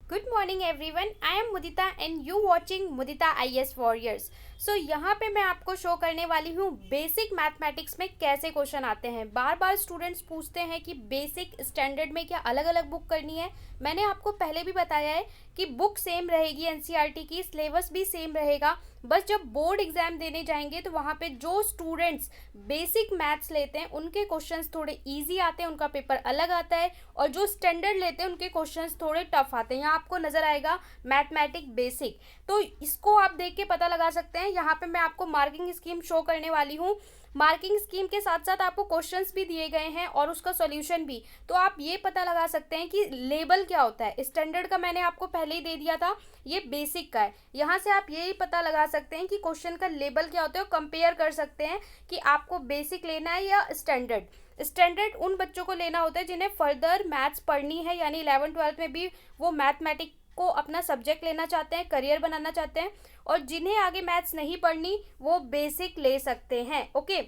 Good morning everyone. I am Mudita and you watching Mudita IS Warriors. सो यहाँ पे मैं आपको शो करने वाली हूँ बेसिक मैथमेटिक्स में कैसे क्वेश्चन आते हैं। बार बार स्टूडेंट्स पूछते हैं कि बेसिक स्टैंडर्ड में क्या अलग अलग बुक करनी है। मैंने आपको पहले भी बताया है कि बुक सेम रहेगी, एनसीईआरटी की सिलेबस भी सेम रहेगा। बस जब बोर्ड एग्जाम देने जाएंगे तो वहाँ पे जो स्टूडेंट्स बेसिक मैथ्स लेते हैं उनके क्वेश्चंस थोड़े इजी आते हैं, उनका पेपर अलग आता है, और जो स्टैंडर्ड लेते हैं उनके क्वेश्चंस थोड़े टफ आते हैं। यहाँ आपको नजर आएगा मैथमेटिक बेसिक, तो इसको आप देख के पता लगा सकते हैं। यहाँ पे मैं आपको मार्किंग स्कीम शो करने वाली हूँ। मार्किंग स्कीम के साथ साथ आपको क्वेश्चंस भी दिए गए हैं और उसका सॉल्यूशन भी, तो आप ये पता लगा सकते हैं कि लेबल क्या होता है। स्टैंडर्ड का मैंने आपको पहले ही दे दिया था, ये बेसिक का है। यहाँ से आप यही पता लगा सकते हैं कि क्वेश्चन का लेबल क्या होता है और कंपेयर कर सकते हैं कि आपको बेसिक लेना है या स्टैंडर्ड। स्टैंडर्ड उन बच्चों को लेना होता है जिन्हें फर्दर मैथ्स पढ़नी है, यानी 11th-12th में भी वो मैथमेटिक्स को अपना सब्जेक्ट लेना चाहते हैं, करियर बनाना चाहते हैं, और जिन्हें आगे मैथ्स नहीं पढ़नी वो बेसिक ले सकते हैं। ओके,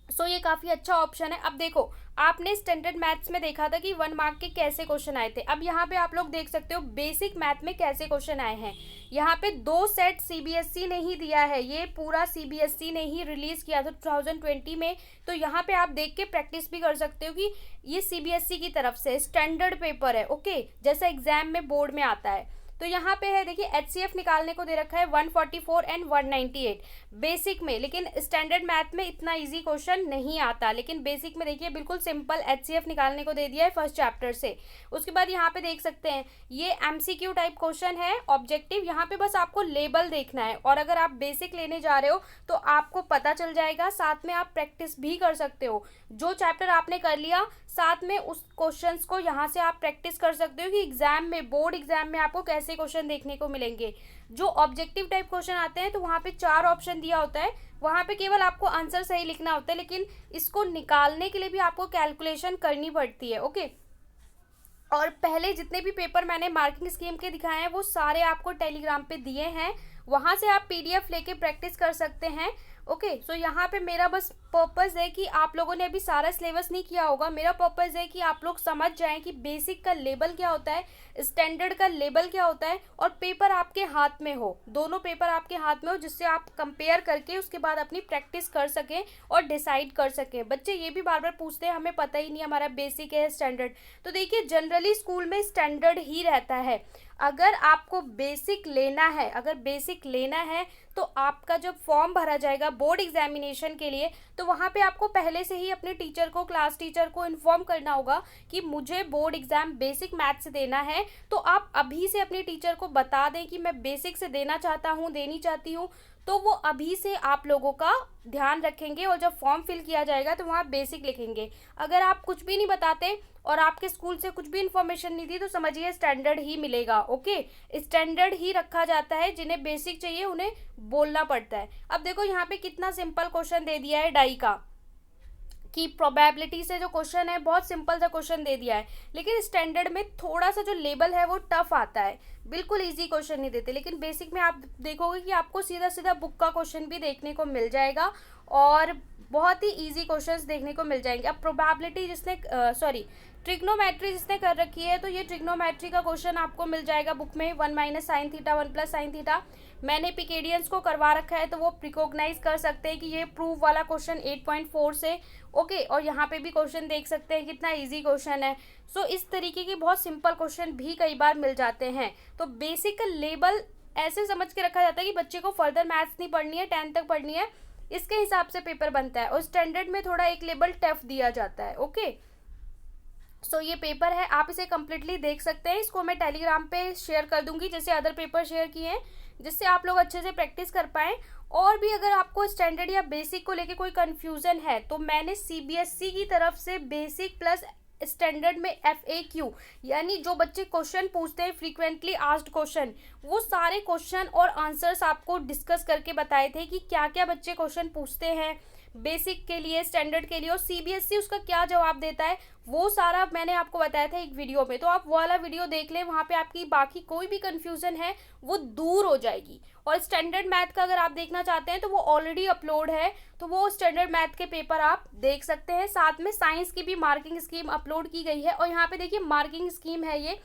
सो ये काफ़ी अच्छा ऑप्शन है। अब देखो, आपने स्टैंडर्ड मैथ्स में देखा था कि 1 मार्क के कैसे क्वेश्चन आए थे। अब यहाँ पे आप लोग देख सकते हो बेसिक मैथ में कैसे क्वेश्चन आए हैं। यहाँ पे 2 सेट सीबीएसई ने ही दिया है, ये पूरा सीबीएसई ने ही रिलीज किया था 2020 में। तो यहाँ पे आप देख के प्रैक्टिस भी कर सकते हो कि ये सीबीएसई की तरफ से स्टैंडर्ड पेपर है। ओके, जैसा एग्जाम में बोर्ड में आता है। तो यहाँ पे है, देखिए एचसीएफ निकालने को दे रखा है 144 एंड 198 बेसिक में, लेकिन स्टैंडर्ड मैथ में इतना इजी क्वेश्चन नहीं आता। लेकिन बेसिक में देखिए बिल्कुल सिंपल एचसीएफ निकालने को दे दिया है फर्स्ट चैप्टर से। उसके बाद यहाँ पे देख सकते हैं ये एमसीक्यू टाइप क्वेश्चन है, ऑब्जेक्टिव। यहाँ पे बस आपको लेबल देखना है, और अगर आप बेसिक लेने जा रहे हो तो आपको पता चल जाएगा। साथ में आप प्रैक्टिस भी कर सकते हो, जो चैप्टर आपने कर लिया साथ में उस क्वेश्चंस को यहाँ से आप प्रैक्टिस कर सकते हो कि एग्जाम में, बोर्ड एग्जाम में आपको कैसे क्वेश्चन देखने को मिलेंगे। जो ऑब्जेक्टिव टाइप क्वेश्चन आते हैं तो वहाँ पे 4 ऑप्शन दिया होता है, वहाँ पे केवल आपको आंसर सही लिखना होता है, लेकिन इसको निकालने के लिए भी आपको कैलकुलेशन करनी पड़ती है। ओके, और पहले जितने भी पेपर मैंने मार्किंग स्कीम के दिखाए हैं वो सारे आपको टेलीग्राम पे दिए हैं, वहाँ से आप पीडीएफ लेके प्रैक्टिस कर सकते हैं। ओके, सो यहाँ पे मेरा बस पर्पज़ है कि आप लोगों ने अभी सारा सिलेबस नहीं किया होगा। मेरा पर्पज़ है कि आप लोग समझ जाएं कि बेसिक का लेबल क्या होता है, स्टैंडर्ड का लेबल क्या होता है, और पेपर आपके हाथ में हो, दोनों पेपर आपके हाथ में हो, जिससे आप कंपेयर करके उसके बाद अपनी प्रैक्टिस कर सकें और डिसाइड कर सकें। बच्चे ये भी बार बार पूछते हैं हमें पता ही नहीं हमारा बेसिक है स्टैंडर्ड। तो देखिए जनरली स्कूल में स्टैंडर्ड ही रहता है। अगर आपको बेसिक लेना है, तो आपका जब फॉर्म भरा जाएगा बोर्ड एग्जामिनेशन के लिए, तो वहाँ पे आपको पहले से ही अपने टीचर को, क्लास टीचर को इन्फॉर्म करना होगा कि मुझे बोर्ड एग्जाम बेसिक मैथ से देना है। तो आप अभी से अपने टीचर को बता दें कि मैं बेसिक से देना चाहता हूँ, देनी चाहती हूँ, तो वो अभी से आप लोगों का ध्यान रखेंगे, और जब फॉर्म फिल किया जाएगा तो वहाँ बेसिक लिखेंगे। अगर आप कुछ भी नहीं बताते और आपके स्कूल से कुछ भी इन्फॉर्मेशन नहीं दी तो समझिए स्टैंडर्ड ही मिलेगा। ओके, स्टैंडर्ड ही रखा जाता है, जिन्हें बेसिक चाहिए उन्हें बोलना पड़ता है। अब देखो यहाँ पे कितना सिंपल क्वेश्चन दे दिया है डाई का, कि प्रोबेबिलिटी से जो क्वेश्चन है बहुत सिंपल सा क्वेश्चन दे दिया है, लेकिन स्टैंडर्ड में थोड़ा सा जो लेबल है वो टफ आता है, बिल्कुल इजी क्वेश्चन नहीं देते। लेकिन बेसिक में आप देखोगे कि आपको सीधा सीधा बुक का क्वेश्चन भी देखने को मिल जाएगा और बहुत ही इजी क्वेश्चंस देखने को मिल जाएंगे। अब प्रोबेबिलिटी जिसने ट्रिग्नोमेट्री जिसने कर रखी है, तो ये ट्रिग्नोमेट्री का क्वेश्चन आपको मिल जाएगा बुक में, 1 minus sine theta 1 plus sine theta. मैंने पिकेडियंस को करवा रखा है तो वो रिकॉग्नाइज कर सकते हैं कि ये प्रूफ वाला क्वेश्चन 8.4 से। ओके, और यहाँ पे भी क्वेश्चन देख सकते हैं कितना इजी क्वेश्चन है। सो इस तरीके के बहुत सिंपल क्वेश्चन भी कई बार मिल जाते हैं। तो बेसिक का लेबल ऐसे समझ के रखा जाता है कि बच्चे को फर्दर मैथ्स नहीं पढ़नी है, 10th तक पढ़नी है, इसके हिसाब से पेपर बनता है। और स्टैंडर्ड में थोड़ा एक लेबल टफ दिया जाता है। ओके, सो ये पेपर है, आप इसे कम्प्लीटली देख सकते हैं। इसको मैं टेलीग्राम पे शेयर कर दूंगी जैसे अदर पेपर शेयर किए हैं, जिससे आप लोग अच्छे से प्रैक्टिस कर पाएँ। और भी अगर आपको स्टैंडर्ड या बेसिक को लेके कोई कंफ्यूजन है तो मैंने सीबीएसई की तरफ से बेसिक प्लस स्टैंडर्ड में FAQ, यानी जो बच्चे क्वेश्चन पूछते हैं फ्रीक्वेंटली आस्क्ड क्वेश्चन, वो सारे क्वेश्चन और आंसर्स आपको डिस्कस करके बताए थे कि क्या क्या बच्चे क्वेश्चन पूछते हैं बेसिक के लिए, स्टैंडर्ड के लिए, और सीबीएसई उसका क्या जवाब देता है, वो सारा मैंने आपको बताया था एक वीडियो में। तो आप वो वाला वीडियो देख लें, वहाँ पे आपकी बाकी कोई भी कंफ्यूजन है वो दूर हो जाएगी। और स्टैंडर्ड मैथ का अगर आप देखना चाहते हैं तो वो ऑलरेडी अपलोड है, तो वो स्टैंडर्ड मैथ के पेपर आप देख सकते हैं। साथ में साइंस की भी मार्किंग स्कीम अपलोड की गई है, और यहाँ पे देखिए मार्किंग स्कीम है ये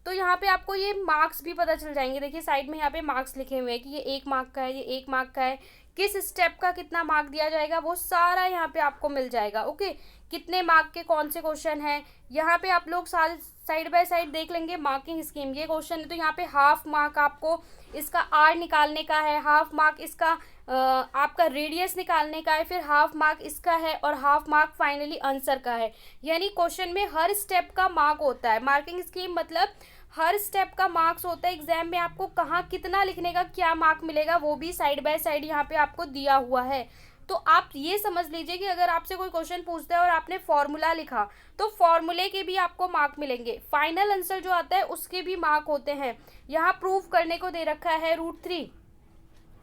तो यहाँ पे आपको ये मार्क्स भी पता चल जाएंगे। देखिए साइड में यहाँ पे मार्क्स लिखे हुए हैं कि ये 1 मार्क का है, ये 1 मार्क का है, किस स्टेप का कितना मार्क दिया जाएगा वो सारा यहाँ पे आपको मिल जाएगा। ओके, कितने मार्क के कौन से क्वेश्चन हैं, यहाँ पे आप लोग सारे साइड बाय साइड देख लेंगे। मार्किंग स्कीम, ये क्वेश्चन है तो यहाँ पे हाफ मार्क आपको इसका आर निकालने का है, हाफ मार्क इसका आपका रेडियस निकालने का है, फिर हाफ मार्क इसका है और हाफ मार्क फाइनली आंसर का है। यानी क्वेश्चन में हर स्टेप का मार्क होता है। मार्किंग स्कीम मतलब हर स्टेप का मार्क्स होता है। एग्जाम में आपको कहाँ कितना लिखने का क्या मार्क मिलेगा वो भी साइड बाय साइड यहाँ पे आपको दिया हुआ है। तो आप ये समझ लीजिए कि अगर आपसे कोई क्वेश्चन पूछता है और आपने फॉर्मूला लिखा तो फॉर्मूले के भी आपको मार्क मिलेंगे, फाइनल आंसर जो आता है उसके भी मार्क होते हैं। यहाँ प्रूव करने को दे रखा है √3,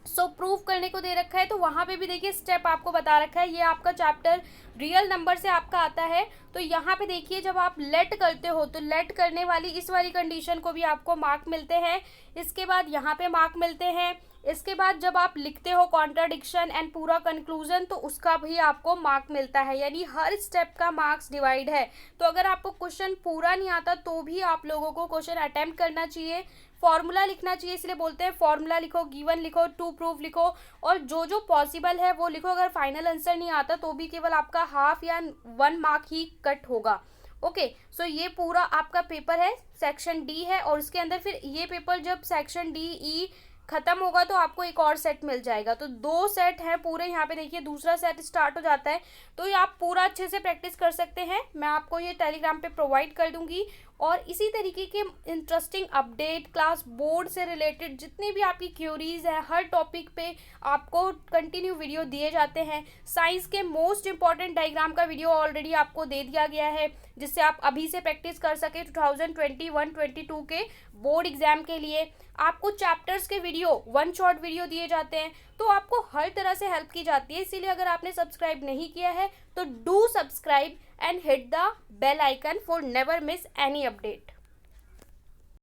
सो प्रूव करने को दे रखा है तो वहाँ पे भी देखिए स्टेप आपको बता रखा है। ये आपका चैप्टर रियल नंबर से आपका आता है। तो यहाँ पे देखिए जब आप लेट करते हो तो लेट करने वाली इस वाली कंडीशन को भी आपको मार्क मिलते हैं, इसके बाद यहाँ पे मार्क मिलते हैं, इसके बाद जब आप लिखते हो कॉन्ट्राडिक्शन एंड पूरा कंक्लूजन तो उसका भी आपको मार्क मिलता है। यानी हर स्टेप का मार्क्स डिवाइड है। तो अगर आपको क्वेश्चन पूरा नहीं आता तो भी आप लोगों को क्वेश्चन अटेम्प्ट करना चाहिए, फॉर्मूला लिखना चाहिए। इसलिए बोलते हैं फॉर्मूला लिखो, गिवन लिखो, टू प्रूफ लिखो और जो जो पॉसिबल है वो लिखो। अगर फाइनल आंसर नहीं आता तो भी केवल आपका हाफ या 1 मार्क ही कट होगा। ओके, सो ये पूरा आपका पेपर है, सेक्शन डी है। और इसके अंदर फिर ये पेपर जब सेक्शन डी ई खत्म होगा तो आपको एक और सेट मिल जाएगा। तो 2 सेट हैं पूरे। यहाँ पे देखिए दूसरा सेट स्टार्ट हो जाता है तो ये आप पूरा अच्छे से प्रैक्टिस कर सकते हैं। मैं आपको ये टेलीग्राम पे प्रोवाइड कर दूंगी और इसी तरीके के इंटरेस्टिंग अपडेट, क्लास बोर्ड से रिलेटेड जितनी भी आपकी क्यूरीज हैं, हर टॉपिक पे आपको कंटिन्यू वीडियो दिए जाते हैं। साइंस के मोस्ट इंपॉर्टेंट डायग्राम का वीडियो ऑलरेडी आपको दे दिया गया है जिससे आप अभी से प्रैक्टिस कर सके 2021-22 के बोर्ड एग्जाम के लिए। आपको चैप्टर्स के वीडियो 1 शॉट वीडियो दिए जाते हैं तो आपको हर तरह से हेल्प की जाती है। इसीलिए अगर आपने सब्सक्राइब नहीं किया है तो do subscribe and hit the bell icon for never miss any update.